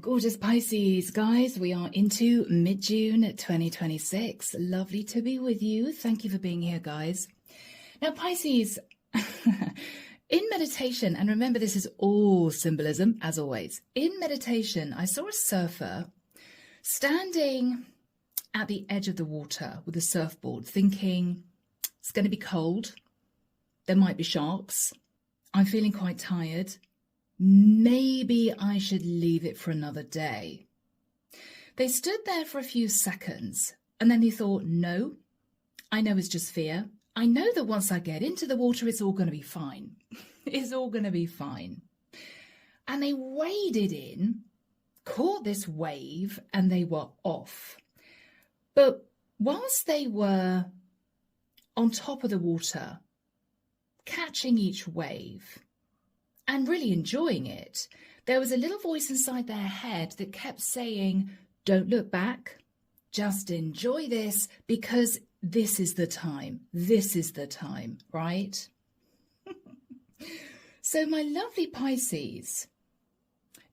gorgeous Pisces, guys. We are into mid-June 2026. Lovely to be with you. Thank you for being here, guys. Now, Pisces, in meditation, and remember this is all symbolism, as always. In meditation, I saw a surfer standing at the edge of the water with a surfboard, thinking, it's going to be cold. There might be sharks. I'm feeling quite tired. Maybe I should leave it for another day. They stood there for a few seconds and then they thought, no, I know it's just fear. I know that once I get into the water, it's all going to be fine. It's all going to be fine. And they waded in, caught this wave, and they were off. But whilst they were on top of the water, catching each wave, and really enjoying it, there was a little voice inside their head that kept saying, don't look back, just enjoy this because this is the time. This is the time, right? So my lovely Pisces,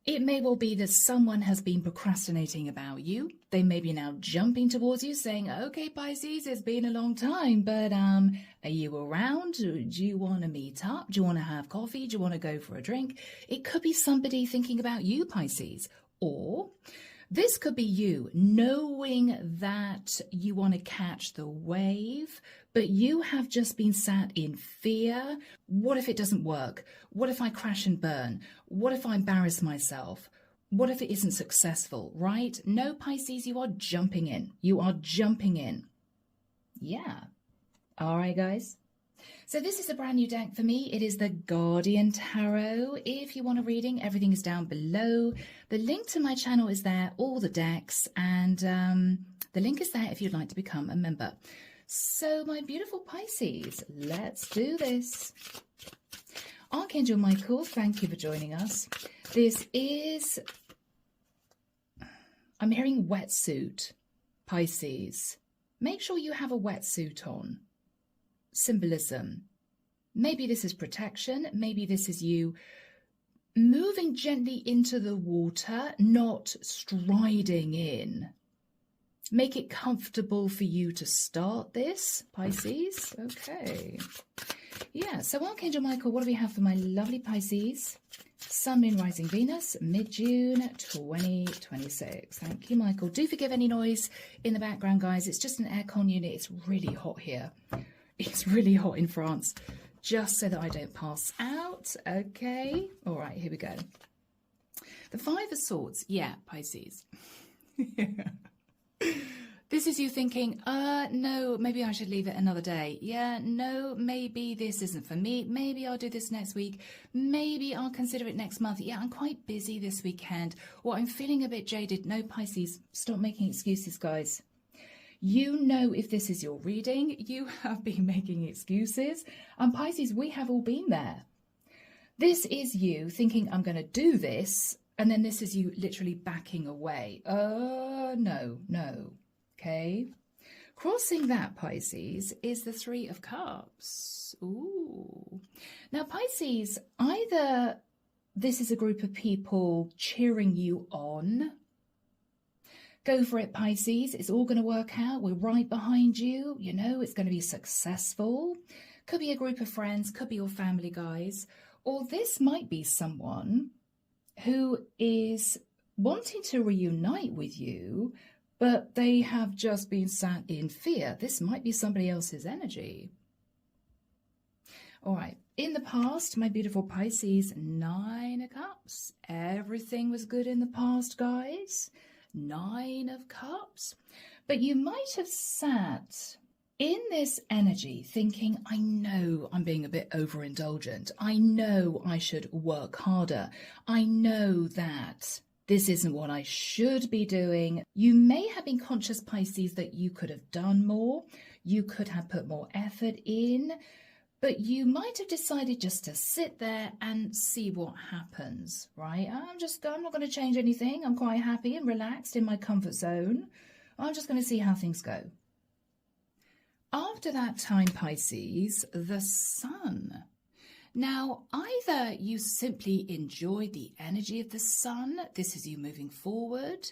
it may well be that someone has been procrastinating about you. They may be now jumping towards you saying, okay, Pisces, it's been a long time, but are you around? Do you want to meet up? Do you want to have coffee? Do you want to go for a drink? It could be somebody thinking about you, Pisces. Or this could be you knowing that you want to catch the wave, but you have just been sat in fear. What if it doesn't work? What if I crash and burn? What if I embarrass myself? What if it isn't successful, right? No, Pisces, you are jumping in. You are jumping in. Yeah. All right, guys. So this is a brand new deck for me. It is the Guardian Tarot. If you want a reading, everything is down below. The link to my channel is there, all the decks, and the link is there if you'd like to become a member. So my beautiful Pisces, let's do this. Archangel Michael, thank you for joining us. This is, I'm hearing wetsuit, Pisces. Make sure you have a wetsuit on. Symbolism. Maybe this is protection. Maybe this is you moving gently into the water, not striding in. Make it comfortable for you to start this, Pisces. Okay. Yeah, so Archangel Michael, what do we have for my lovely Pisces? Sun, Moon, Rising, Venus, mid-June 2026. Thank you, Michael. Do forgive any noise in the background, guys. It's just an aircon unit. It's really hot here. It's really hot in France. Just so that I don't pass out. Okay. All right, here we go. The Five of Swords. Yeah, Pisces. This is you thinking, no, maybe I should leave it another day. Yeah, no, maybe this isn't for me. Maybe I'll do this next week. Maybe I'll consider it next month. Yeah, I'm quite busy this weekend. Or I'm feeling a bit jaded. No, Pisces, stop making excuses, guys. You know if this is your reading, you have been making excuses. And Pisces, we have all been there. This is you thinking, I'm going to do this. And then this is you literally backing away. No. Okay. Crossing that, Pisces, is the Three of Cups. Ooh. Now, Pisces, either this is a group of people cheering you on. Go for it, Pisces. It's all going to work out. We're right behind you. You know, it's going to be successful. Could be a group of friends. Could be your family, guys. Or this might be someone who is wanting to reunite with you, but they have just been sat in fear. This might be somebody else's energy. All right. In the past, my beautiful Pisces, Nine of Cups. Everything was good in the past, guys. Nine of Cups. But you might have sat in this energy thinking, I know I'm being a bit overindulgent. I know I should work harder. I know that this isn't what I should be doing. You may have been conscious, Pisces, that you could have done more. You could have put more effort in, but you might have decided just to sit there and see what happens, right? I'm not going to change anything. I'm quite happy and relaxed in my comfort zone. I'm just going to see how things go. After that time, Pisces, the Sun. Now, either you simply enjoy the energy of the sun, this is you moving forward,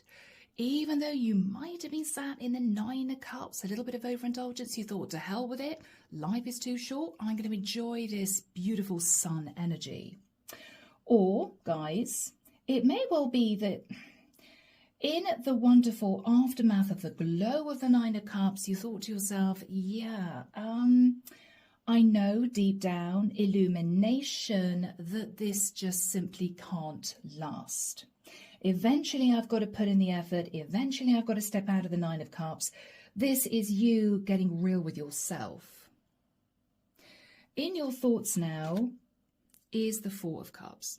even though you might have been sat in the Nine of Cups, a little bit of overindulgence, you thought, to hell with it, life is too short, I'm going to enjoy this beautiful sun energy. Or, guys, it may well be that in the wonderful aftermath of the glow of the Nine of Cups, you thought to yourself, yeah, I know deep down, illumination, that this just simply can't last. Eventually, I've got to put in the effort. Eventually, I've got to step out of the Nine of Cups. This is you getting real with yourself. In your thoughts now is the Four of Cups.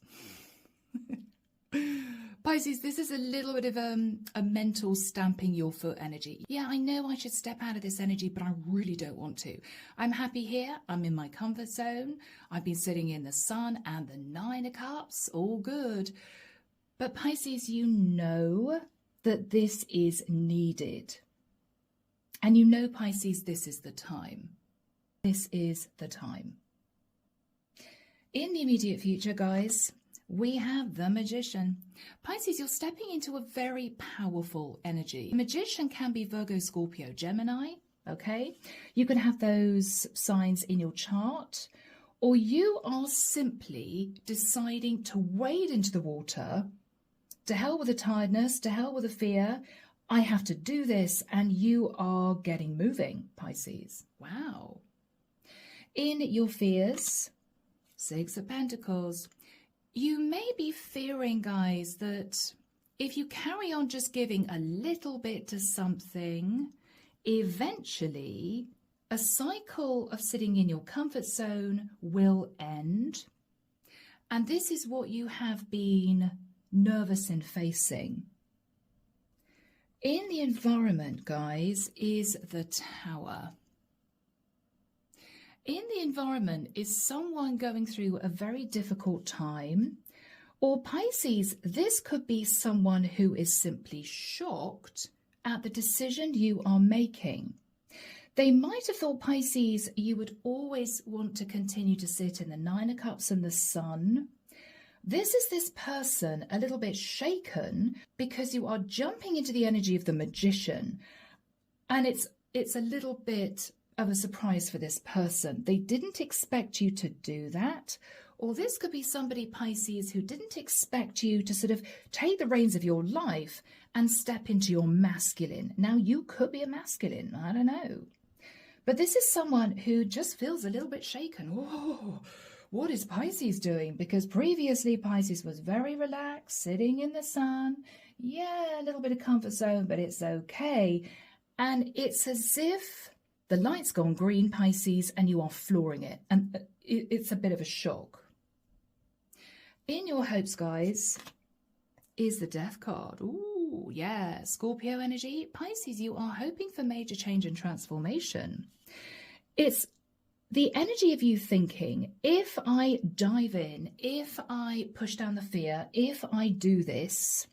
Pisces, this is a little bit of a mental stamping your foot energy. Yeah, I know I should step out of this energy, but I really don't want to. I'm happy here. I'm in my comfort zone. I've been sitting in the sun and the Nine of Cups. All good. But Pisces, you know that this is needed. And you know, Pisces, this is the time. This is the time. In the immediate future, guys, we have the Magician. Pisces, you're stepping into a very powerful energy. The Magician can be Virgo, Scorpio, Gemini, okay? You can have those signs in your chart, or you are simply deciding to wade into the water. To hell with the tiredness, to hell with the fear. I have to do this, and you are getting moving, Pisces. Wow. In your fears, Six of Pentacles, you may be fearing, guys, that if you carry on just giving a little bit to something, eventually a cycle of sitting in your comfort zone will end. And this is what you have been nervous in facing. In the environment, guys, is the Tower. In the environment is someone going through a very difficult time, or Pisces, this could be someone who is simply shocked at the decision you are making. They might have thought, Pisces, you would always want to continue to sit in the Nine of Cups and the Sun. This is this person a little bit shaken because you are jumping into the energy of the Magician, and it's a little bit of a surprise for this person. They didn't expect you to do that, or this could be somebody, Pisces, who didn't expect you to sort of take the reins of your life and step into your masculine. Now, you could be a masculine, I don't know. But this is someone who just feels a little bit shaken. Whoa. What is Pisces doing? Because previously Pisces was very relaxed, sitting in the sun. Yeah, a little bit of comfort zone, but it's okay. And it's as if the light's gone green, Pisces, and you are flooring it. And it's a bit of a shock. In your hopes, guys, is the Death card. Ooh, yeah, Scorpio energy. Pisces, you are hoping for major change and transformation. It's the energy of you thinking, if I dive in, if I push down the fear, if I do this,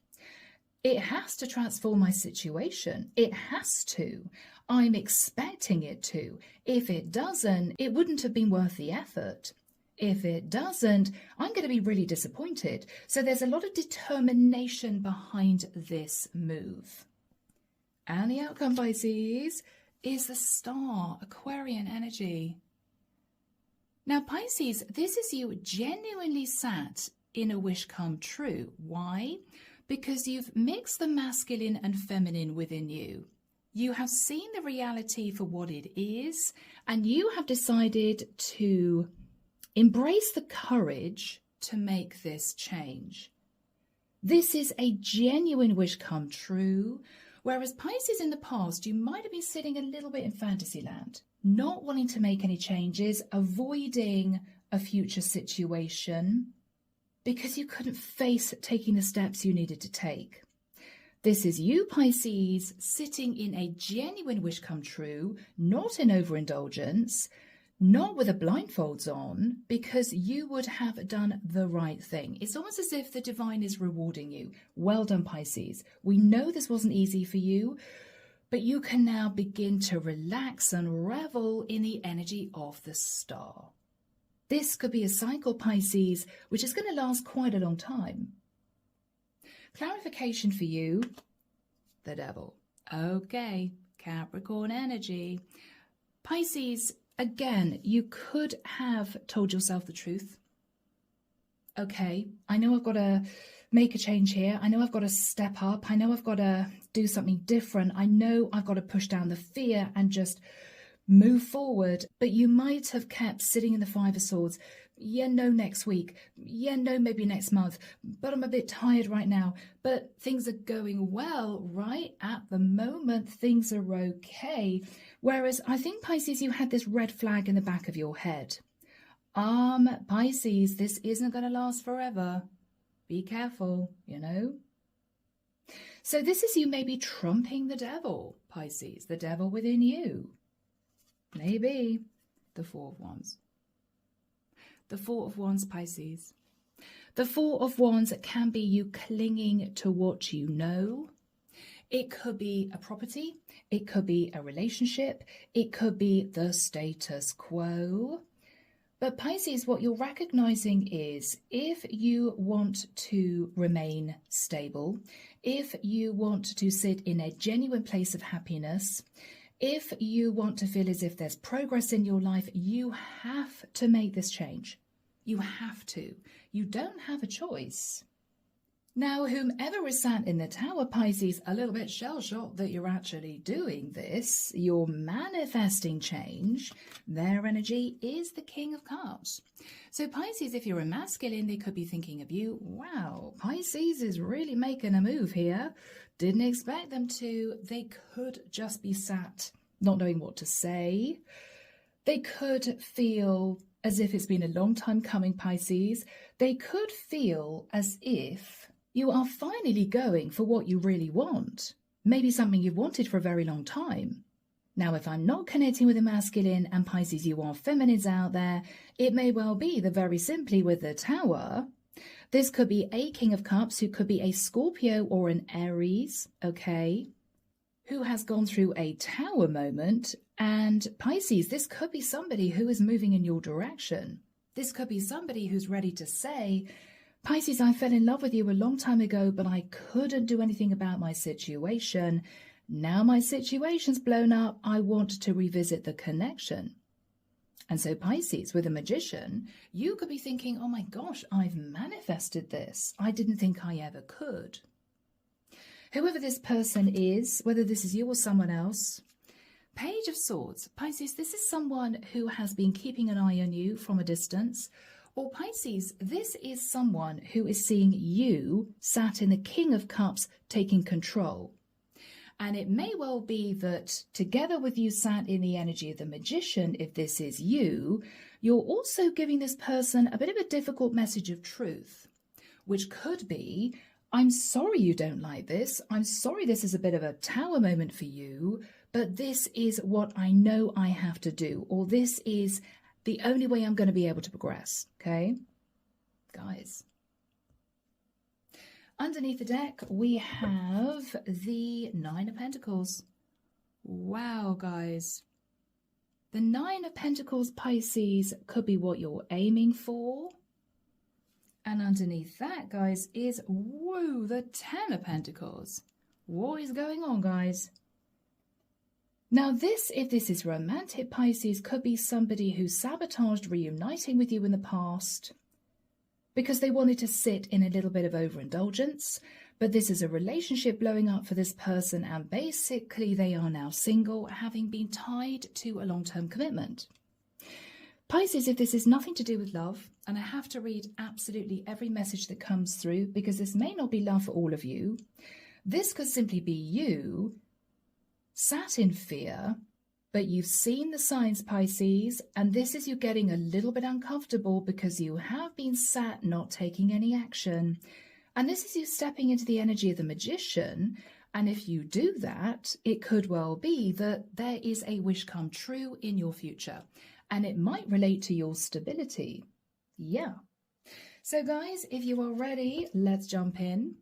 it has to transform my situation. It has to. I'm expecting it to. If it doesn't, it wouldn't have been worth the effort. If it doesn't, I'm going to be really disappointed. So there's a lot of determination behind this move. And the outcome, Pisces, is the Star, Aquarian energy. Now, Pisces, this is you genuinely sat in a wish come true. Why? Because you've mixed the masculine and feminine within you. You have seen the reality for what it is, and you have decided to embrace the courage to make this change. This is a genuine wish come true, whereas Pisces in the past, you might have been sitting a little bit in fantasy land, not wanting to make any changes, avoiding a future situation because you couldn't face taking the steps you needed to take. This is you, Pisces, sitting in a genuine wish come true, not in overindulgence, not with the blindfolds on, because you would have done the right thing. It's almost as if the divine is rewarding you. Well done, Pisces. We know this wasn't easy for you, but you can now begin to relax and revel in the energy of the Star. This could be a cycle, Pisces, which is going to last quite a long time. Clarification for you, the devil. Okay, Capricorn energy. Pisces, again, you could have told yourself the truth. Okay, I know I've got to make a change here. I know I've got to step up. I know I've got to do something different. I know I've got to push down the fear and just move forward. But you might have kept sitting in the Five of Swords. Yeah, no, next week. Yeah, no, maybe next month. But I'm a bit tired right now. But things are going well, right? At the moment, things are okay. Whereas I think, Pisces, you had this red flag in the back of your head. Pisces, this isn't going to last forever. Be careful, you know. So this is you maybe trumping the devil, Pisces, the devil within you. Maybe the Four of Wands. The Four of Wands, Pisces. The Four of Wands can be you clinging to what you know. It could be a property. It could be a relationship. It could be the status quo. But Pisces, what you're recognizing is if you want to remain stable, if you want to sit in a genuine place of happiness, if you want to feel as if there's progress in your life, you have to make this change. You have to. You don't have a choice. Now, whomever is sat in the Tower, Pisces, a little bit shell-shocked that you're actually doing this, you're manifesting change, their energy is the King of Cups. So Pisces, if you're a masculine, they could be thinking of you, wow, Pisces is really making a move here. Didn't expect them to. They could just be sat not knowing what to say. They could feel as if it's been a long time coming, Pisces. They could feel as if you are finally going for what you really want. Maybe something you've wanted for a very long time. Now, if I'm not connecting with a masculine and Pisces, you are feminines out there, it may well be that very simply with the Tower, this could be a King of Cups who could be a Scorpio or an Aries, okay, who has gone through a Tower moment. And Pisces, this could be somebody who is moving in your direction. This could be somebody who's ready to say, Pisces, I fell in love with you a long time ago, but I couldn't do anything about my situation. Now my situation's blown up. I want to revisit the connection. And so Pisces, with a Magician, you could be thinking, oh my gosh, I've manifested this. I didn't think I ever could. Whoever this person is, whether this is you or someone else, Page of Swords. Pisces, this is someone who has been keeping an eye on you from a distance. Or Pisces, this is someone who is seeing you sat in the King of Cups taking control. And it may well be that together with you sat in the energy of the Magician, if this is you, you're also giving this person a bit of a difficult message of truth, which could be, I'm sorry you don't like this. I'm sorry this is a bit of a Tower moment for you, but this is what I know I have to do, or this is the only way I'm going to be able to progress, okay? Guys. Underneath the deck, we have the Nine of Pentacles. Wow, guys. The Nine of Pentacles, Pisces, could be what you're aiming for. And underneath that, guys, is, whoa, the Ten of Pentacles. What is going on, guys? Now this, if this is romantic, Pisces, could be somebody who sabotaged reuniting with you in the past because they wanted to sit in a little bit of overindulgence. But this is a relationship blowing up for this person, and basically they are now single, having been tied to a long-term commitment. Pisces, if this is nothing to do with love, and I have to read absolutely every message that comes through because this may not be love for all of you, this could simply be you sat in fear, but you've seen the signs, Pisces, and this is you getting a little bit uncomfortable because you have been sat not taking any action. And this is you stepping into the energy of the Magician. And if you do that, it could well be that there is a wish come true in your future. And it might relate to your stability. Yeah. So guys, if you are ready, let's jump in.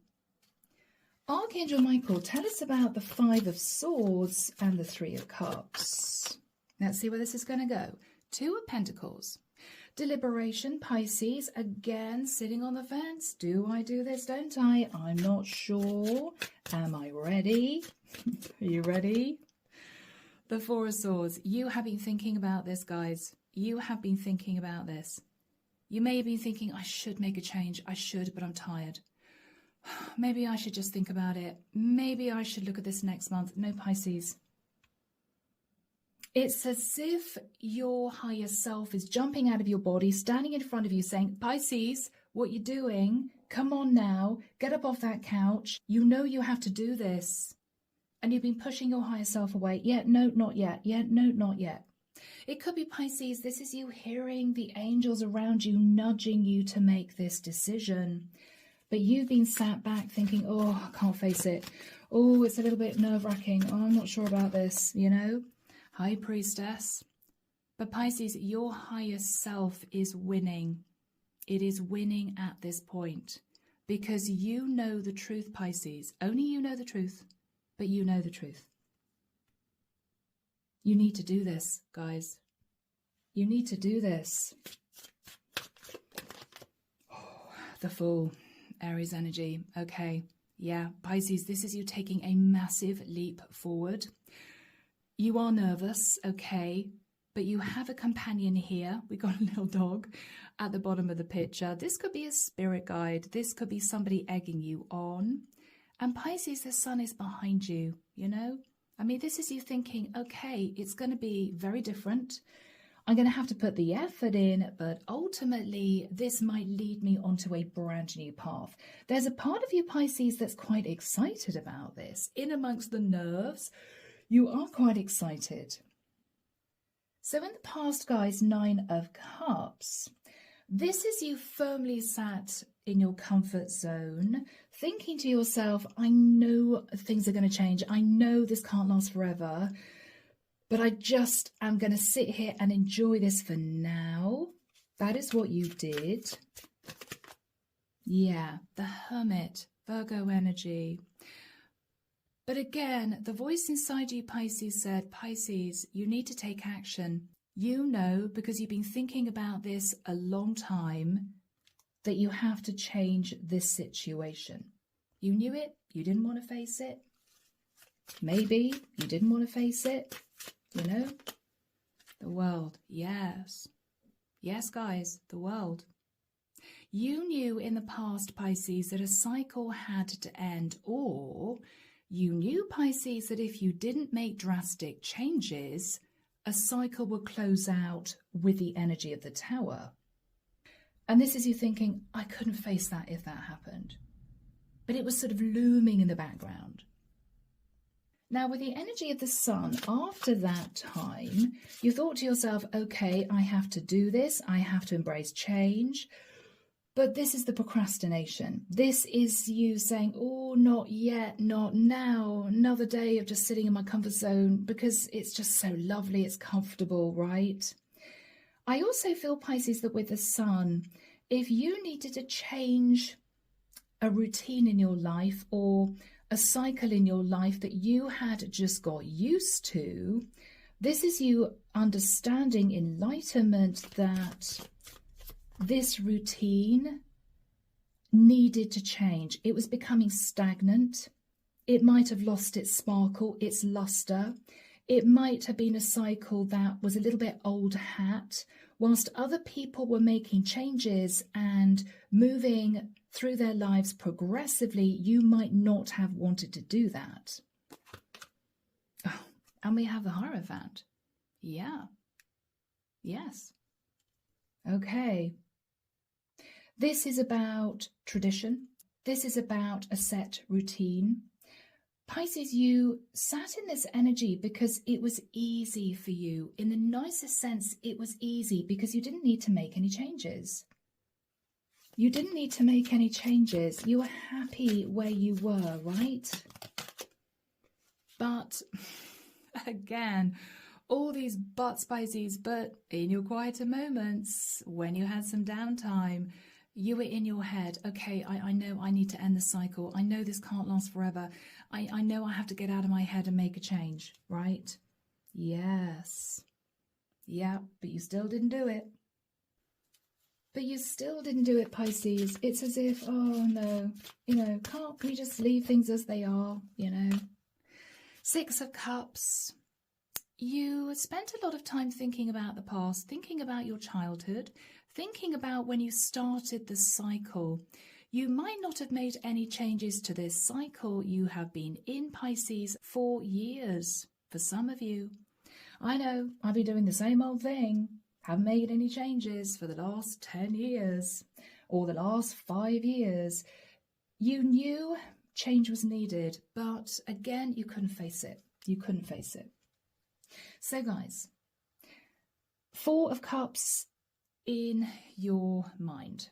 Archangel Michael, tell us about the Five of Swords and the Three of Cups. Let's see where this is going to go. Two of Pentacles. Deliberation, Pisces, again, sitting on the fence. Do I do this, don't I? I'm not sure. Am I ready? Are you ready? The Four of Swords. You have been thinking about this, guys. You have been thinking about this. You may have been thinking, I should make a change. I should, but I'm tired. Maybe I should just think about it. Maybe I should look at this next month. No, Pisces. It's as if your higher self is jumping out of your body, standing in front of you saying, Pisces, what you doing? Come on now, get up off that couch. You know you have to do this. And you've been pushing your higher self away. Yeah, no, not yet. Yeah, no, not yet. It could be, Pisces, this is you hearing the angels around you nudging you to make this decision. But you've been sat back thinking, oh, I can't face it. Oh, it's a little bit nerve-wracking. Oh, I'm not sure about this, you know. High Priestess. But Pisces, your higher self is winning. It is winning at this point because you know the truth, Pisces. Only you know the truth, but you know the truth. You need to do this, guys. You need to do this. Oh, the Fool, Aries energy. Okay, yeah, Pisces, this is you taking a massive leap forward. You are nervous, okay, but you have a companion here. We got a little dog at the bottom of the picture. This could be a spirit guide. This could be somebody egging you on. And Pisces, the sun is behind you, you know? I mean, this is you thinking, okay, it's going to be very different. I'm going to have to put the effort in, but ultimately this might lead me onto a brand new path. There's a part of you, Pisces, that's quite excited about this. In amongst the nerves, you are quite excited. So in the past, guys, 9 of Cups. This is you firmly sat in your comfort zone, thinking to yourself, I know things are going to change. I know this can't last forever, but I just am going to sit here and enjoy this for now. That is what you did. Yeah, the Hermit, Virgo energy. But again, the voice inside you, Pisces, said, Pisces, you need to take action. You know, because you've been thinking about this a long time, that you have to change this situation. You knew it. You didn't want to face it. Maybe you didn't want to face it. You know, the world. Yes. Yes, guys, the world. You knew in the past, Pisces, that a cycle had to end, or you knew, Pisces, that if you didn't make drastic changes, a cycle would close out with the energy of the Tower. And this is you thinking, I couldn't face that if that happened. But it was sort of looming in the background. Now, with the energy of the Sun, after that time, you thought to yourself, okay, I have to do this. I have to embrace change. But this is the procrastination. This is you saying, oh, not yet, not now, another day of just sitting in my comfort zone because it's just so lovely, it's comfortable, right? I also feel, Pisces, that with the Sun, if you needed to change a routine in your life or a cycle in your life that you had just got used to, this is you understanding enlightenment that this routine needed to change. It was becoming stagnant. It might have lost its sparkle, its luster. It might have been a cycle that was a little bit old hat. Whilst other people were making changes and moving through their lives progressively, you might not have wanted to do that. Oh, and we have the Hierophant. Yeah. Yes. Okay. This is about tradition. This is about a set routine. Pisces, you sat in this energy because it was easy for you. In the nicest sense, it was easy because you didn't need to make any changes. You didn't need to make any changes. You were happy where you were, right? But again, all these buts, Pisces, but in your quieter moments, when you had some downtime, you were in your head, okay, I know I need to end the cycle. I know this can't last forever. I know I have to get out of my head and make a change, right? Yes. Yeah, but you still didn't do it. But you still didn't do it, Pisces. It's as if, oh no, can't we just leave things as they are, Six of Cups. You spent a lot of time thinking about the past, thinking about your childhood, thinking about when you started the cycle. You might not have made any changes to this cycle. You have been in Pisces for years, for some of you. I know, I've been doing the same old thing. Haven't made any changes for the last 10 years or the last 5 years. You knew change was needed, but again, you couldn't face it. You couldn't face it. So guys, Four of Cups in your mind.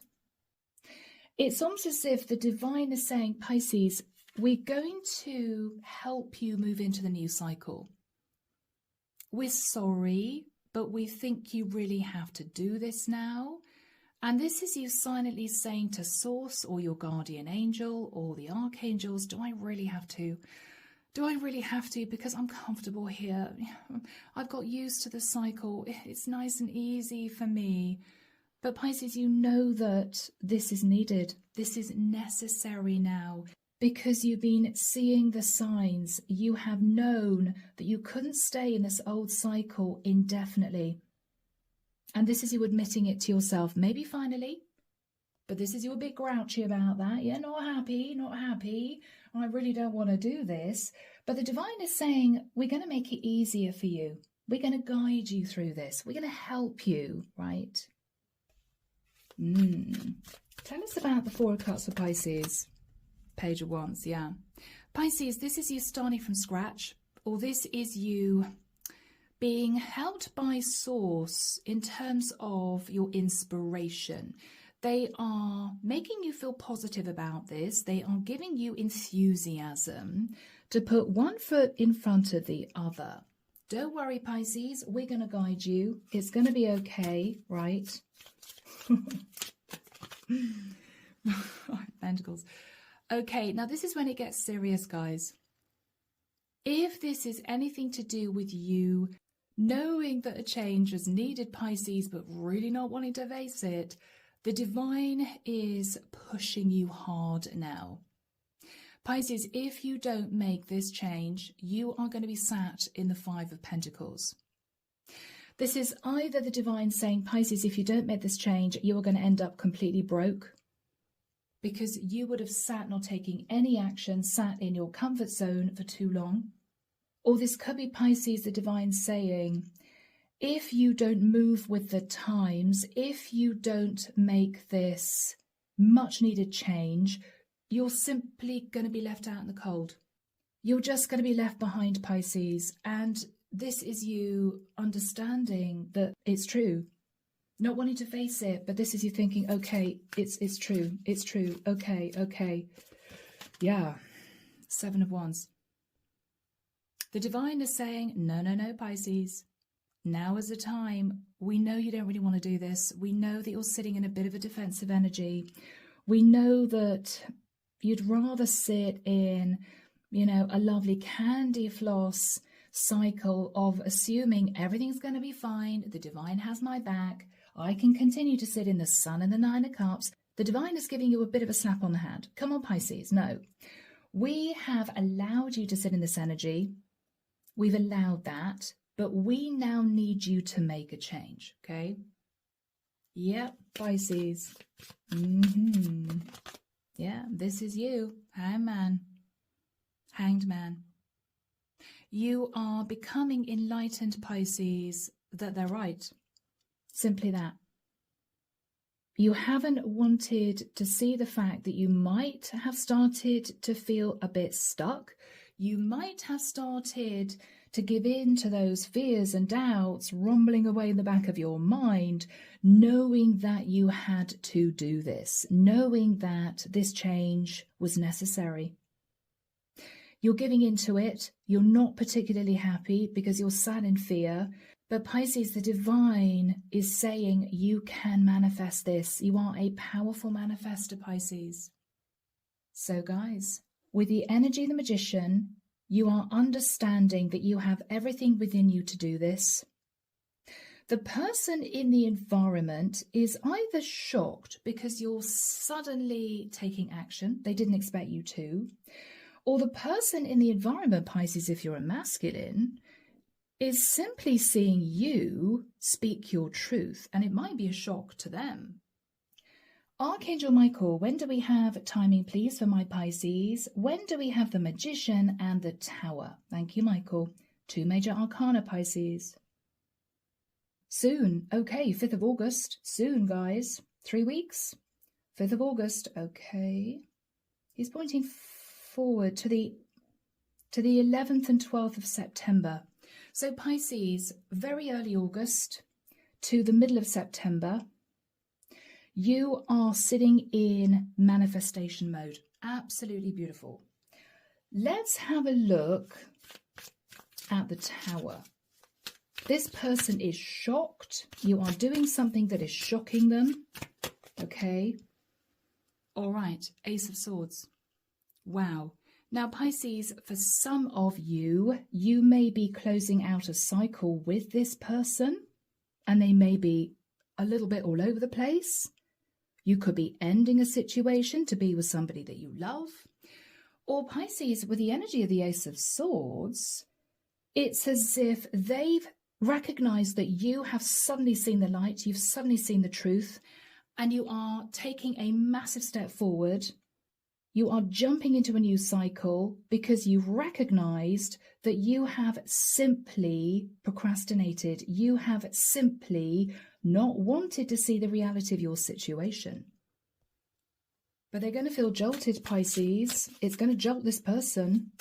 It's almost as if the divine is saying, Pisces, we're going to help you move into the new cycle. We're sorry, but we think you really have to do this now. And this is you silently saying to Source or your guardian angel or the archangels, do I really have to? Do I really have to? Because I'm comfortable here. I've got used to the cycle. It's nice and easy for me. But Pisces, you know that this is needed. This is necessary now because you've been seeing the signs. You have known that you couldn't stay in this old cycle indefinitely. And this is you admitting it to yourself, maybe finally. But this is you a bit grouchy about that. Yeah, not happy. I really don't want to do this. But the divine is saying, we're going to make it easier for you. We're going to guide you through this. We're going to help you, right? Tell us about the Four of Cups for Pisces. Page of Wands, yeah. Pisces, this is you starting from scratch, or this is you being helped by Source in terms of your inspiration. They are making you feel positive about this. They are giving you enthusiasm to put one foot in front of the other. Don't worry, Pisces, we're going to guide you. It's going to be okay, right? Pentacles. Okay, now this is when it gets serious, guys. If this is anything to do with you knowing that a change is needed, Pisces, but really not wanting to face it, the divine is pushing you hard now. Pisces, if you don't make this change, you are going to be sat in the Five of Pentacles. This is either the divine saying, Pisces, if you don't make this change, you are going to end up completely broke because you would have sat not taking any action, sat in your comfort zone for too long. Or this could be Pisces, the divine saying, if you don't move with the times, if you don't make this much needed change, you're simply going to be left out in the cold. You're just going to be left behind, Pisces. And this is you understanding that it's true, not wanting to face it, but this is you thinking, okay, it's true, okay. Yeah, Seven of Wands. The divine is saying, no, Pisces. Now is the time. We know you don't really want to do this. We know that you're sitting in a bit of a defensive energy. We know that you'd rather sit in, a lovely candy floss cycle of assuming everything's going to be fine. The divine has my back. I can continue to sit in the Sun and the Nine of Cups. The divine is giving you a bit of a slap on the hand. Come on, Pisces. No. We have allowed you to sit in this energy. We've allowed that. But we now need you to make a change, okay? Yep, Pisces. Yeah, this is you. Hanged man. You are becoming enlightened, Pisces, that they're right. Simply that. You haven't wanted to see the fact that you might have started to feel a bit stuck. You might have started to give in to those fears and doubts rumbling away in the back of your mind, knowing that you had to do this, knowing that this change was necessary. You're giving into it. You're not particularly happy because you're sad in fear. But Pisces, the divine is saying you can manifest this. You are a powerful manifester, Pisces. So guys, with the energy of the magician, you are understanding that you have everything within you to do this. The person in the environment is either shocked because you're suddenly taking action, they didn't expect you to, or the person in the environment, Pisces, if you're a masculine, is simply seeing you speak your truth, and it might be a shock to them. Archangel Michael, when do we have timing, please, for my Pisces? When do we have the Magician and the Tower? Thank you, Michael. 2 major arcana, Pisces. Soon. Okay, 5th of August. Soon, guys. 3 weeks. 5th of August. Okay. He's pointing forward to the 11th and 12th of September. So Pisces, very early August to the middle of September, you are sitting in manifestation mode. Absolutely beautiful. Let's have a look at the Tower. This person is shocked. You are doing something that is shocking them. Okay. All right. Ace of Swords. Wow. Now, Pisces, for some of you, you may be closing out a cycle with this person, and they may be a little bit all over the place. You could be ending a situation to be with somebody that you love. Or Pisces, with the energy of the Ace of Swords, it's as if they've recognized that you have suddenly seen the light, you've suddenly seen the truth, and you are taking a massive step forward. You are jumping into a new cycle because you've recognized that you have simply procrastinated. You have simply not wanted to see the reality of your situation. But they're going to feel jolted, Pisces. It's going to jolt this person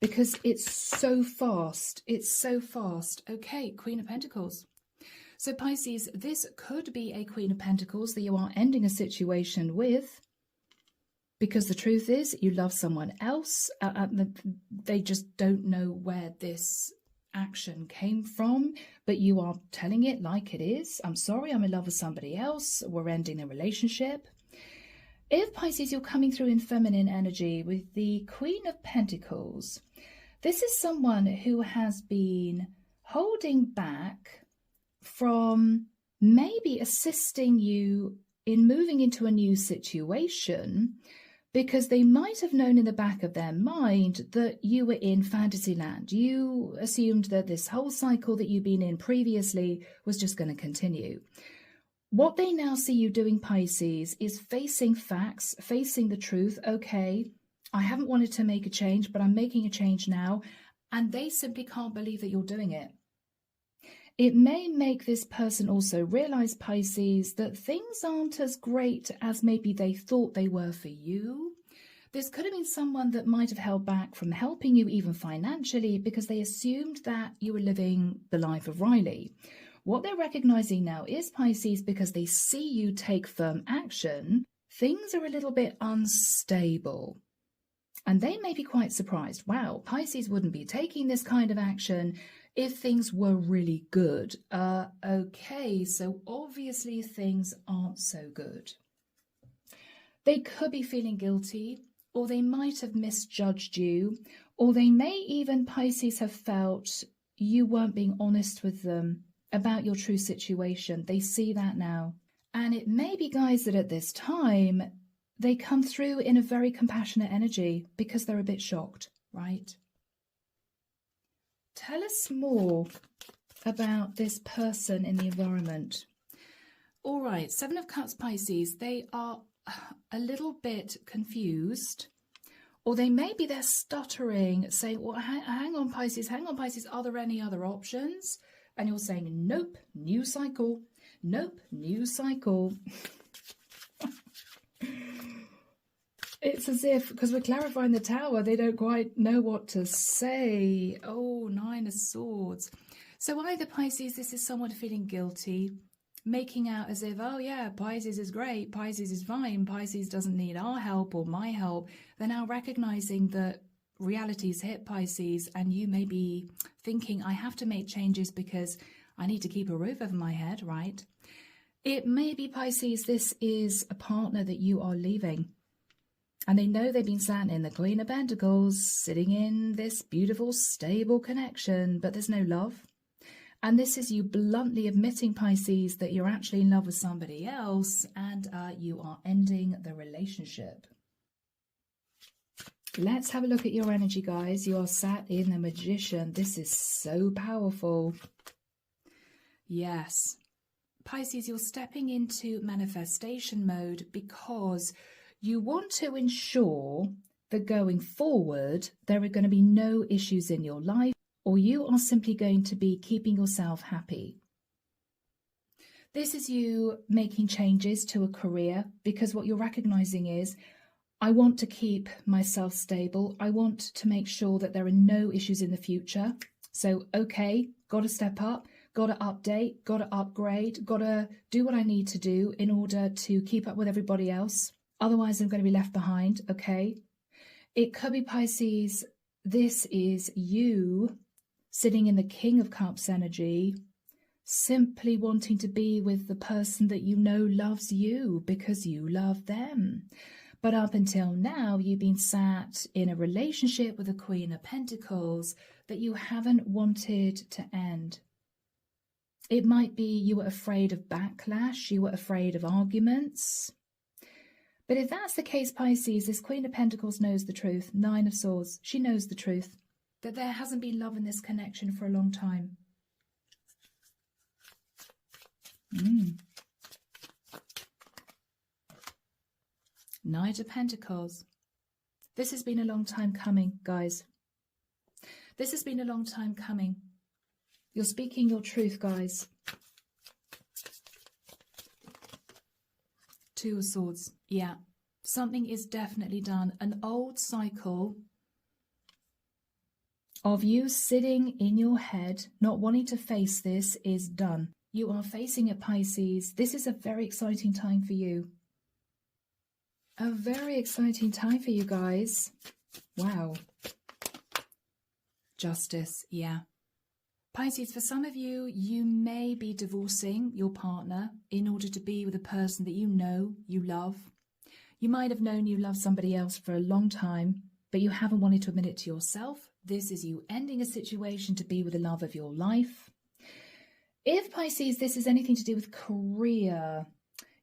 because it's so fast. It's so fast. Okay, Queen of Pentacles. So Pisces, this could be a Queen of Pentacles that you are ending a situation with. Because the truth is, you love someone else. They just don't know where this action came from, but you are telling it like it is. I'm sorry, I'm in love with somebody else. We're ending a relationship. If Pisces, you're coming through in feminine energy with the Queen of Pentacles, this is someone who has been holding back from maybe assisting you in moving into a new situation, because they might have known in the back of their mind that you were in fantasy land. You assumed that this whole cycle that you've been in previously was just going to continue. What they now see you doing, Pisces, is facing facts, facing the truth. Okay, I haven't wanted to make a change, but I'm making a change now. And they simply can't believe that you're doing it. It may make this person also realize, Pisces, that things aren't as great as maybe they thought they were for you. This could have been someone that might have held back from helping you even financially because they assumed that you were living the life of Riley. What they're recognizing now is, Pisces, because they see you take firm action, things are a little bit unstable. And they may be quite surprised. Wow, Pisces wouldn't be taking this kind of action if things were really good. Okay, so obviously things aren't so good. They could be feeling guilty, or they might have misjudged you, or they may even, Pisces, have felt you weren't being honest with them about your true situation. They see that now. And it may be, guys, that at this time, they come through in a very compassionate energy because they're a bit shocked, right? Tell us more about this person in the environment. All right, 7 of Cups, Pisces, they are a little bit confused, or they maybe they're stuttering, saying, well, hang on, Pisces, are there any other options? And you're saying, nope, new cycle, nope, new cycle. It's as if, because we're clarifying the Tower, they don't quite know what to say. Oh, 9 of Swords. So either, Pisces, this is someone feeling guilty, making out as if, oh yeah, Pisces is great, Pisces is fine, Pisces doesn't need our help or my help. They're now recognizing that reality's hit, Pisces, and you may be thinking, I have to make changes because I need to keep a roof over my head, right? It may be, Pisces, this is a partner that you are leaving. And they know they've been sat in the Queen of Pentacles, sitting in this beautiful, stable connection, but there's no love. And this is you bluntly admitting, Pisces, that you're actually in love with somebody else and you are ending the relationship. Let's have a look at your energy, guys. You are sat in the Magician. This is so powerful. Yes. Pisces, you're stepping into manifestation mode because you want to ensure that going forward, there are going to be no issues in your life, or you are simply going to be keeping yourself happy. This is you making changes to a career because what you're recognizing is, I want to keep myself stable. I want to make sure that there are no issues in the future. So, okay, got to step up, got to update, got to upgrade, got to do what I need to do in order to keep up with everybody else. Otherwise, I'm going to be left behind, okay? It could be, Pisces, this is you sitting in the King of Cups energy, simply wanting to be with the person that you know loves you because you love them. But up until now, you've been sat in a relationship with the Queen of Pentacles that you haven't wanted to end. It might be you were afraid of backlash, you were afraid of arguments. But if that's the case, Pisces, this Queen of Pentacles knows the truth. Nine of Swords, she knows the truth. That there hasn't been love in this connection for a long time. Knight of Pentacles. This has been a long time coming, guys. This has been a long time coming. You're speaking your truth, guys. Two of Swords. Yeah. Something is definitely done. An old cycle of you sitting in your head, not wanting to face this, is done. You are facing it, Pisces. This is a very exciting time for you. A very exciting time for you guys. Wow. Justice, yeah. Pisces, for some of you, you may be divorcing your partner in order to be with a person that you know you love. You might have known you love somebody else for a long time, but you haven't wanted to admit it to yourself. This is you ending a situation to be with the love of your life. If, Pisces, this is anything to do with career,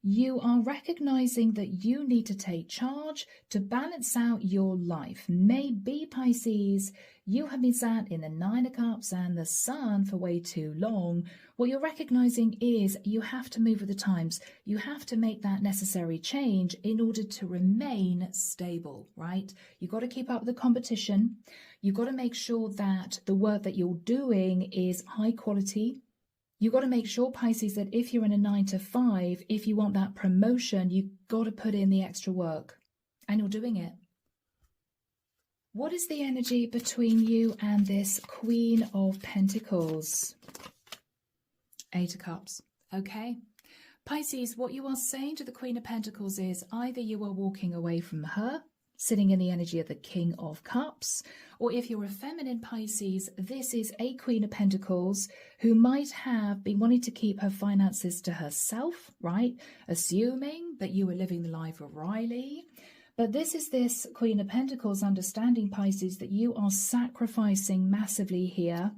you are recognizing that you need to take charge to balance out your life. Maybe, Pisces, you have been sat in the Nine of Cups and the Sun for way too long. What you're recognizing is you have to move with the times. You have to make that necessary change in order to remain stable, right? You've got to keep up with the competition. You've got to make sure that the work that you're doing is high quality. You've got to make sure, Pisces, that if you're in a 9 to 5, if you want that promotion, you've got to put in the extra work. And you're doing it. What is the energy between you and this Queen of Pentacles? Eight of Cups. Okay. Pisces, what you are saying to the Queen of Pentacles is either you are walking away from her, sitting in the energy of the King of Cups, or if you're a feminine, Pisces, this is a Queen of Pentacles who might have been wanting to keep her finances to herself, right? Assuming that you were living the life of Riley. But this is this Queen of Pentacles understanding, Pisces, that you are sacrificing massively here.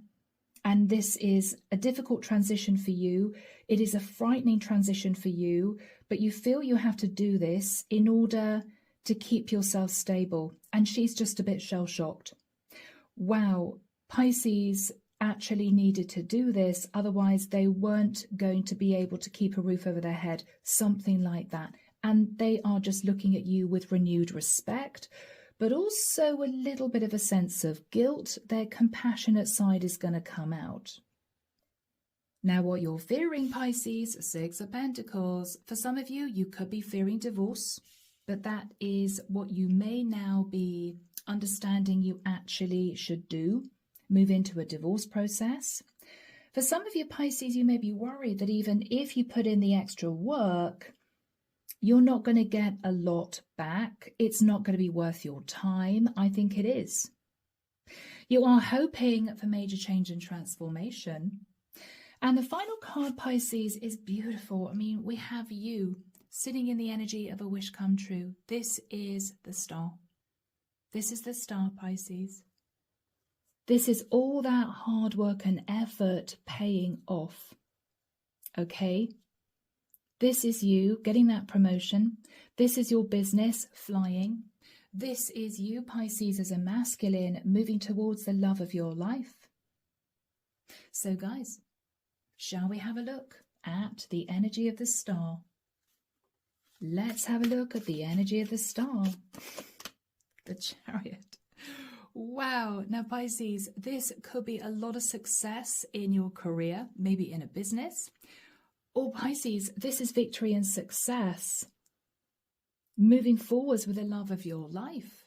And this is a difficult transition for you. It is a frightening transition for you, but you feel you have to do this in order to keep yourself stable. And she's just a bit shell-shocked. Wow, Pisces actually needed to do this, otherwise they weren't going to be able to keep a roof over their head, something like that. And they are just looking at you with renewed respect, but also a little bit of a sense of guilt. Their compassionate side is going to come out. Now, what you're fearing, Pisces, Six of Pentacles, for some of you, you could be fearing divorce. But that is what you may now be understanding you actually should do, move into a divorce process. For some of you, Pisces, you may be worried that even if you put in the extra work, you're not going to get a lot back. It's not going to be worth your time. I think it is. You are hoping for major change and transformation. And the final card, Pisces, is beautiful. I mean, we have you sitting in the energy of a wish come true. This is the star. This is the star, Pisces. This is all that hard work and effort paying off. Okay? This is you getting that promotion. This is your business flying. This is you, Pisces, as a masculine, moving towards the love of your life. So guys, shall we have a look at the energy of the star? Let's have a look at the energy of the star. The Chariot. Wow. Now, Pisces, this could be a lot of success in your career, maybe in a business. Or Pisces, this is victory and success. Moving forwards with the love of your life.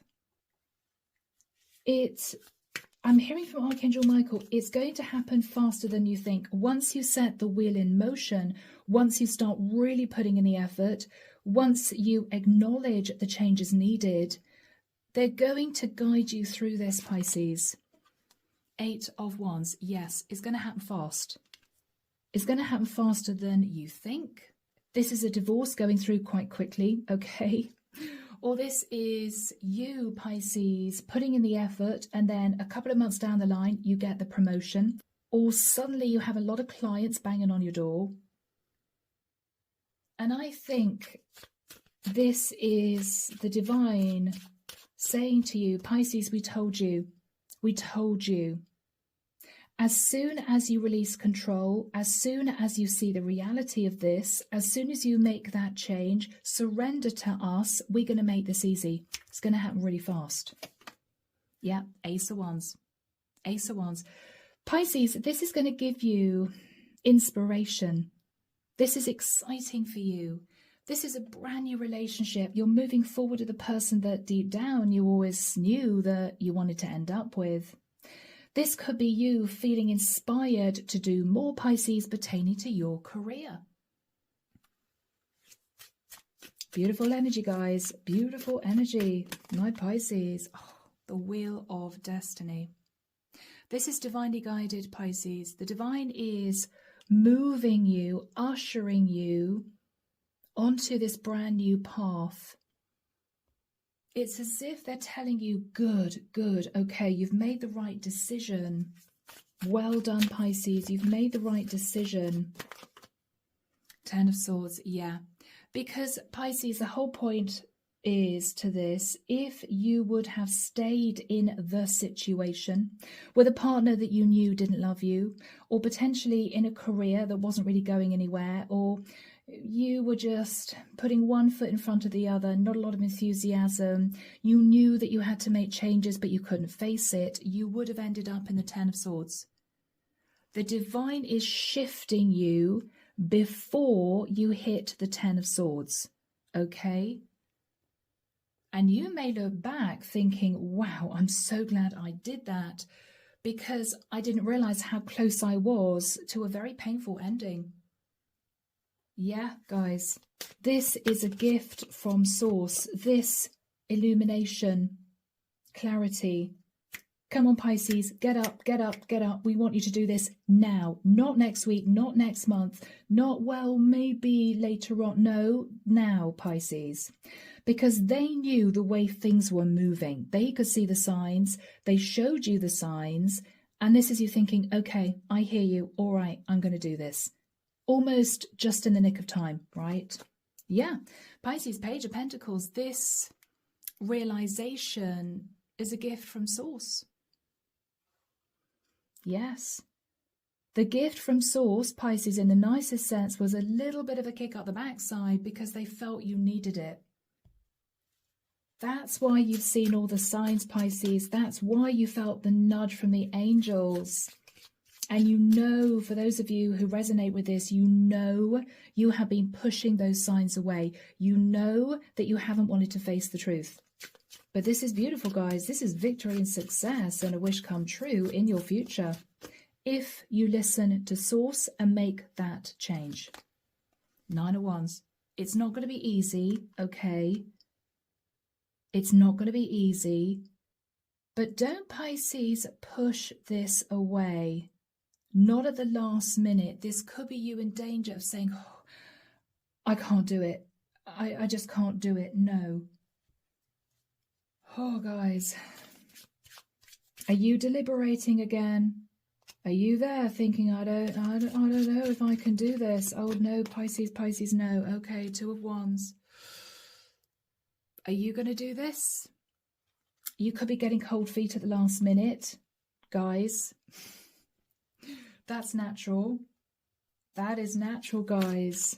I'm hearing from Archangel Michael, it's going to happen faster than you think. Once you set the wheel in motion, once you start really putting in the effort, once you acknowledge the changes needed, they're going to guide you through this, Pisces. 8 of Wands. Yes, it's going to happen fast. It's going to happen faster than you think. This is a divorce going through quite quickly, okay? Or this is you, Pisces, putting in the effort, and then a couple of months down the line, you get the promotion. Or suddenly you have a lot of clients banging on your door. And I think this is the divine saying to you, Pisces, we told you. We told you. As soon as you release control, as soon as you see the reality of this, as soon as you make that change, surrender to us, we're going to make this easy. It's going to happen really fast. Yeah, Ace of Wands. Ace of Wands. Pisces, this is going to give you inspiration. This is exciting for you. This is a brand new relationship. You're moving forward with the person that deep down you always knew that you wanted to end up with. This could be you feeling inspired to do more, Pisces, pertaining to your career. Beautiful energy, guys. Beautiful energy. My Pisces. Oh, the Wheel of Destiny. This is divinely guided, Pisces. The divine is moving you, ushering you onto this brand new path. It's as if they're telling you, good, okay, you've made the right decision. Well done, Pisces, you've made the right decision. 10 of Swords, yeah. Because, Pisces, the whole point is to this, if you would have stayed in the situation with a partner that you knew didn't love you, or potentially in a career that wasn't really going anywhere, or you were just putting one foot in front of the other, not a lot of enthusiasm, you knew that you had to make changes but you couldn't face it, you would have ended up in the 10 of Swords. The divine is shifting you before you hit the 10 of Swords, okay? And you may look back thinking, wow, I'm so glad I did that, because I didn't realize how close I was to a very painful ending. Yeah, guys, this is a gift from Source. This illumination, clarity. Come on, Pisces, get up, get up, get up. We want you to do this now, not next week, not next month, not, well, maybe later on. No, now, Pisces. Because they knew the way things were moving. They could see the signs. They showed you the signs. And this is you thinking, okay, I hear you. All right, I'm going to do this. Almost just in the nick of time, right? Yeah. Pisces, Page of Pentacles, this realization is a gift from Source. Yes. The gift from Source, Pisces, in the nicest sense, was a little bit of a kick up the backside because they felt you needed it. That's why you've seen all the signs, Pisces. That's why you felt the nudge from the angels. And you know, for those of you who resonate with this, you know you have been pushing those signs away. You know that you haven't wanted to face the truth. But this is beautiful, guys. This is victory and success and a wish come true in your future. If you listen to Source and make that change. 9 of Wands. It's not going to be easy, okay? It's not going to be easy. But don't, Pisces, push this away. Not at the last minute. This could be you in danger of saying, oh, I can't do it. I just can't do it. No. Oh, guys. Are you deliberating again? Are you there thinking, I don't know if I can do this. Oh no, Pisces, no. Okay, 2 of Wands. Are you going to do this? You could be getting cold feet at the last minute, guys. That's natural. That is natural, guys.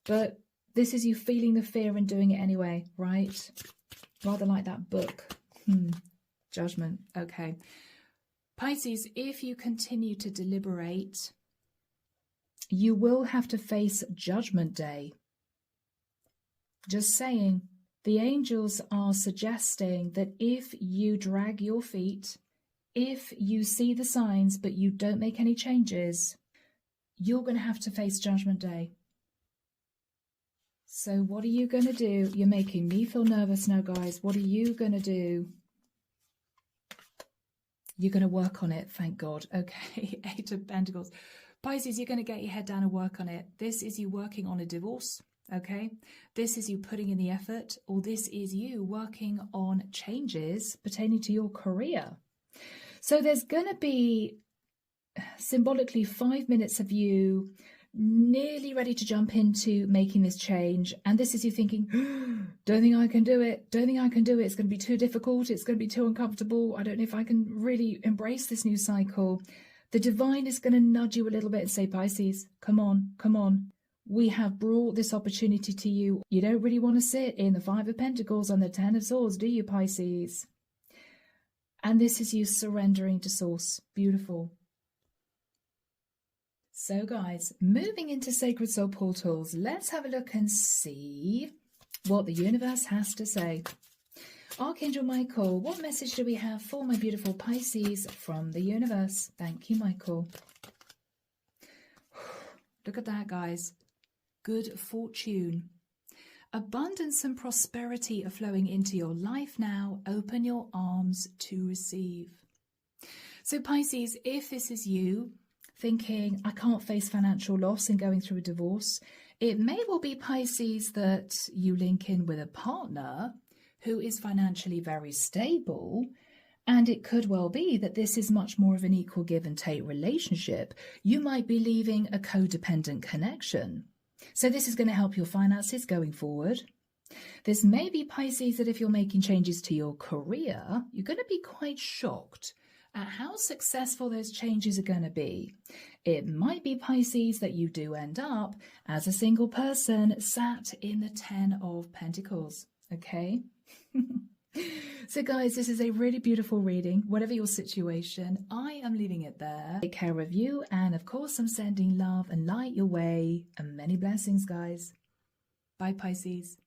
But this is you feeling the fear and doing it anyway, right? Rather like that book. Judgment. Okay. Pisces, if you continue to deliberate, you will have to face Judgment Day. Just saying, the angels are suggesting that if you drag your feet, if you see the signs but you don't make any changes, you're going to have to face Judgment Day. So what are you going to do? You're making me feel nervous now, guys. What are you going to do? You're going to work on it, thank God. Okay, 8 of Pentacles. Pisces, you're going to get your head down and work on it. This is you working on a divorce, okay? This is you putting in the effort, or this is you working on changes pertaining to your career. So there's going to be symbolically 5 minutes of you nearly ready to jump into making this change, and this is you thinking, don't think I can do it, don't think I can do it, it's going to be too difficult, it's going to be too uncomfortable, I don't know if I can really embrace this new cycle. The divine is going to nudge you a little bit and say, Pisces, come on, we have brought this opportunity to you. You don't really want to sit in the 5 of Pentacles and the 10 of Swords, do you, Pisces? And this is you surrendering to Source. Beautiful. So guys, moving into Sacred Soul Portals, let's have a look and see what the universe has to say. Archangel Michael, what message do we have for my beautiful Pisces from the universe? Thank you, Michael. Look at that, guys. Good fortune. Abundance and prosperity are flowing into your life now. Open your arms to receive. So Pisces, if this is you, thinking, I can't face financial loss in going through a divorce, it may well be, Pisces, that you link in with a partner who is financially very stable, and it could well be that this is much more of an equal give and take relationship. You might be leaving a codependent connection. So this is going to help your finances going forward. This may be, Pisces, that if you're making changes to your career, you're going to be quite shocked at how successful those changes are going to be. It might be, Pisces, that you do end up as a single person sat in the 10 of Pentacles, okay? So guys, this is a really beautiful reading. Whatever your situation, I am leaving it there. Take care of you, and of course I'm sending love and light your way, and many blessings, guys. Bye, Pisces.